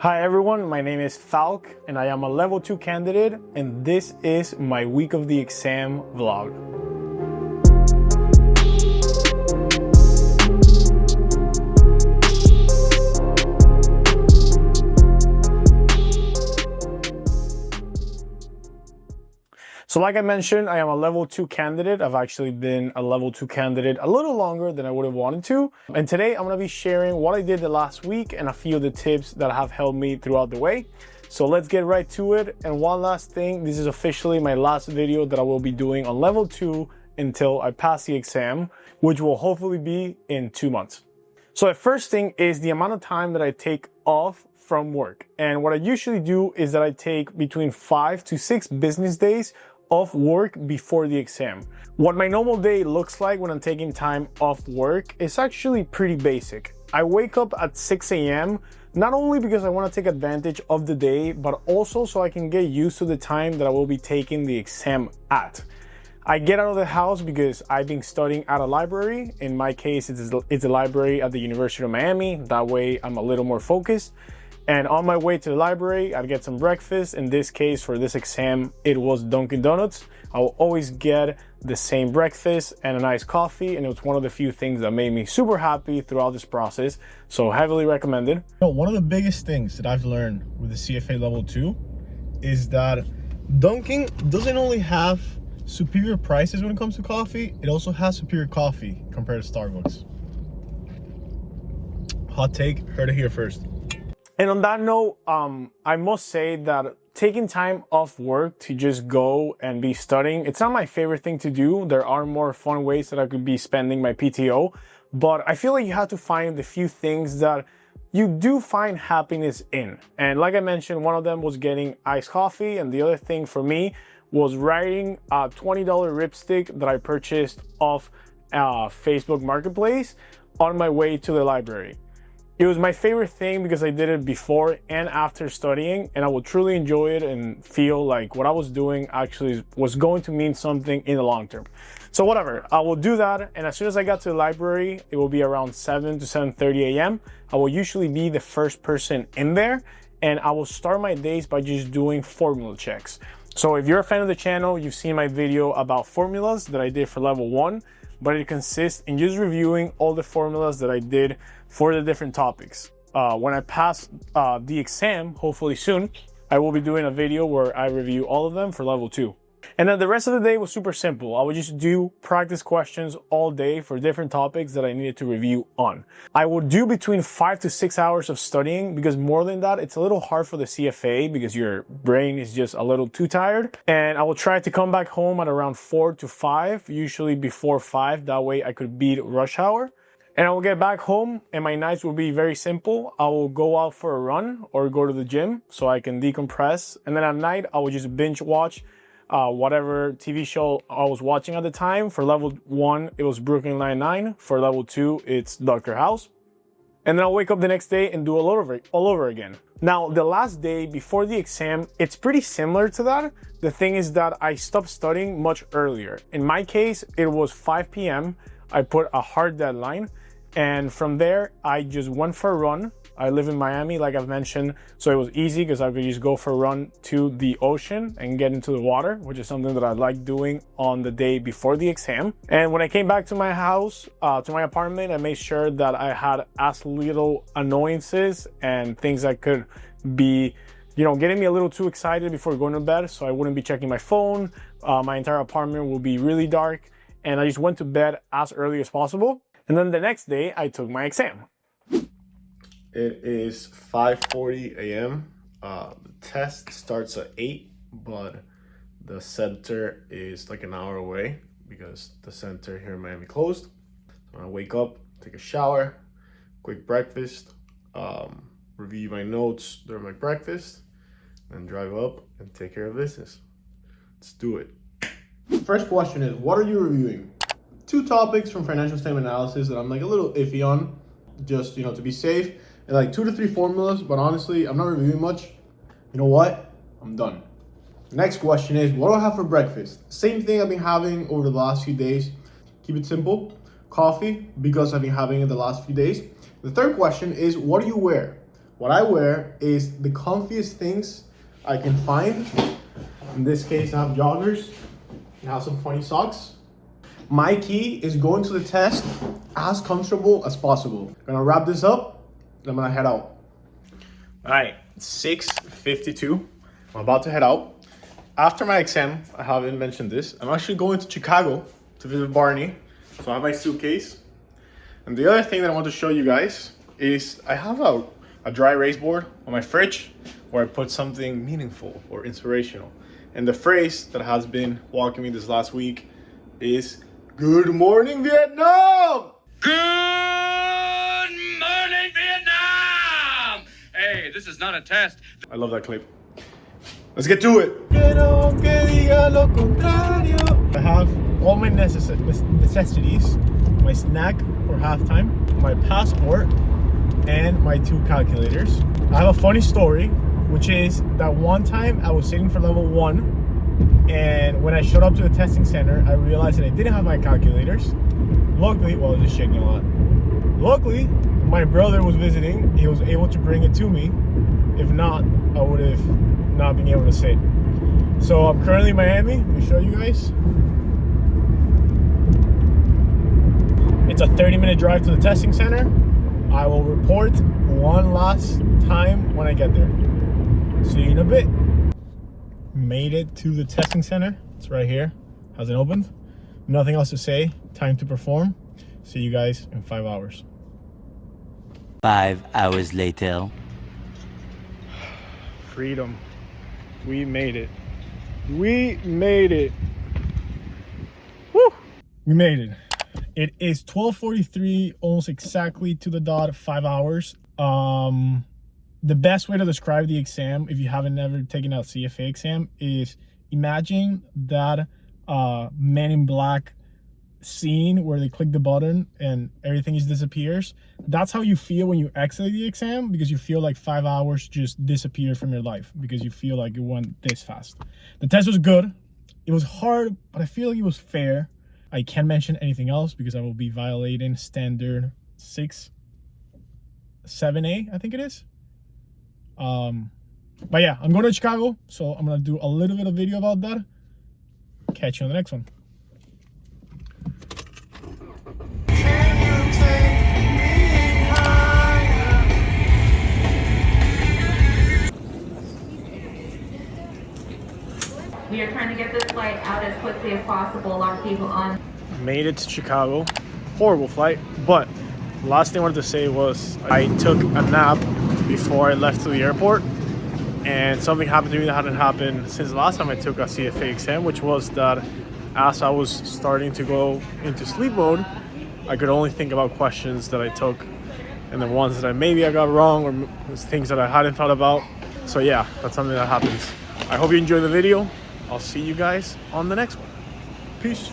Hi everyone, my name is Falk and I am a level 2 candidate and this is my week of the exam vlog. So like I mentioned, I am a level 2 candidate. I've actually been a level 2 candidate a little longer than I would have wanted to. And today I'm going to be sharing what I did the last week and a few of the tips that have helped me throughout the way. So let's get right to it. And one last thing, this is officially my last video that I will be doing on level 2 until I pass the exam, which will hopefully be in 2 months. So the first thing is the amount of time that I take off from work. And what I usually do is that I take between 5 to 6 business days off work before the exam. What my normal day looks like when I'm taking time off work is actually pretty basic. I wake up at 6 a.m. not only because I want to take advantage of the day, but also so I can get used to the time that I will be taking the exam at. I get out of the house because I've been studying at a library. In my case, it's a library at the University of Miami. That way I'm a little more focused. And on my way to the library, I'd get some breakfast. In this case, for this exam, it was Dunkin' Donuts. I will always get the same breakfast and a nice coffee. And it was one of the few things that made me super happy throughout this process. So heavily recommended. One of the biggest things that I've learned with the CFA level 2 is that Dunkin' doesn't only have superior prices when it comes to coffee, it also has superior coffee compared to Starbucks. Hot take, heard it here first. And on that note, I must say that taking time off work to just go and be studying, it's not my favorite thing to do. There are more fun ways that I could be spending my PTO, but I feel like you have to find the few things that you do find happiness in. And like I mentioned, one of them was getting iced coffee, and the other thing for me was writing a $20 ripstick that I purchased off Facebook Marketplace on my way to the library. It was my favorite thing because I did it before and after studying, and I would truly enjoy it and feel like what I was doing actually was going to mean something in the long term. So whatever, I will do that, and as soon as I got to the library, it will be around 7 to 7:30 a.m. I will usually be the first person in there, and I will start my days by just doing formula checks. So if you're a fan of the channel, you've seen my video about formulas that I did for level 1, but it consists in just reviewing all the formulas that I did for the different topics. When I pass the exam, hopefully soon, I will be doing a video where I review all of them for level 2. And then the rest of the day was super simple. I would just do practice questions all day for different topics that I needed to review on. I would do between 5 to 6 hours of studying because more than that, it's a little hard for the CFA because your brain is just a little too tired. And I will try to come back home at around 4 to 5, usually before 5. That way I could beat rush hour. And I will get back home and my nights will be very simple. I will go out for a run or go to the gym so I can decompress. And then at night, I will just binge watch whatever TV show I was watching at the time. For level 1, it was Brooklyn Nine-Nine. For level 2, it's Dr. House. And then I'll wake up the next day and do all over again. Now, the last day before the exam, it's pretty similar to that. The thing is that I stopped studying much earlier. In my case, it was 5 p.m. I put a hard deadline. And from there, I just went for a run. I live in Miami, like I've mentioned, so it was easy because I could just go for a run to the ocean and get into the water, which is something that I like doing on the day before the exam. And when I came back to my house, to my apartment, I made sure that I had as little annoyances and things that could be, getting me a little too excited before going to bed, so I wouldn't be checking my phone. My entire apartment will be really dark, and I just went to bed as early as possible. And then the next day, I took my exam. It is 5:40 a.m. The test starts at 8, but the center is like an hour away because the center here in Miami closed. So I wake up, take a shower, quick breakfast, review my notes during my breakfast, then drive up and take care of business. Let's do it. First question is, what are you reviewing? 2 topics from financial statement analysis that I'm like a little iffy on, just, to be safe, and like 2 to 3 formulas, but honestly, I'm not reviewing much. You know what? I'm done. The next question is, what do I have for breakfast? Same thing I've been having over the last few days. Keep it simple. Coffee, because I've been having it the last few days. The third question is, what do you wear? What I wear is the comfiest things I can find. In this case, I have joggers. I have some funny socks. My key is going to the test as comfortable as possible. Gonna wrap this up, and I'm gonna head out. All right, 6:52. I'm about to head out. After my exam, I haven't mentioned this, I'm actually going to Chicago to visit Barney. So I have my suitcase. And the other thing that I want to show you guys is I have a dry erase board on my fridge where I put something meaningful or inspirational. And the phrase that has been walking me this last week is, "Good morning, Vietnam!" Good morning, Vietnam! Hey, this is not a test. I love that clip. Let's get to it. I have all my necessities, my snack for halftime, my passport, and my 2 calculators. I have a funny story, which is that one time I was sitting for level 1, and when I showed up to the testing center, I realized that I didn't have my calculators. Luckily, well, I was just shaking a lot. Luckily, my brother was visiting. He was able to bring it to me. If not, I would have not been able to sit. So I'm currently in Miami. Let me show you guys. It's a 30-minute drive to the testing center. I will report one last time when I get there. See you in a bit. Made it to the testing center. It's right here. Hasn't opened. Nothing else to say. Time to perform. See you guys in 5 hours. 5 hours later. Freedom. We made it. We made it. Woo! We made it. It is 12:43, almost exactly to the dot, 5 hours. The best way to describe the exam, if you haven't ever taken a CFA exam, is imagine that Men in Black scene where they click the button and everything just disappears. That's how you feel when you exit the exam, because you feel like 5 hours just disappeared from your life because you feel like it went this fast. The test was good. It was hard, but I feel like it was fair. I can't mention anything else because I will be violating standard 7A, I think it is. But yeah, I'm going to Chicago, so I'm gonna do a little bit of video about that. Catch you on the next one. We are trying to get this flight out as quickly as possible. A lot of people on. Made it to Chicago. Horrible flight, but last thing I wanted to say was I took a nap before I left to the airport, and something happened to me that hadn't happened since the last time I took a CFA exam, which was that as I was starting to go into sleep mode, I could only think about questions that I took and the ones that I got wrong, or things that I hadn't thought about. So yeah, that's something that happens. I hope you enjoyed the video. I'll see you guys on the next one. Peace.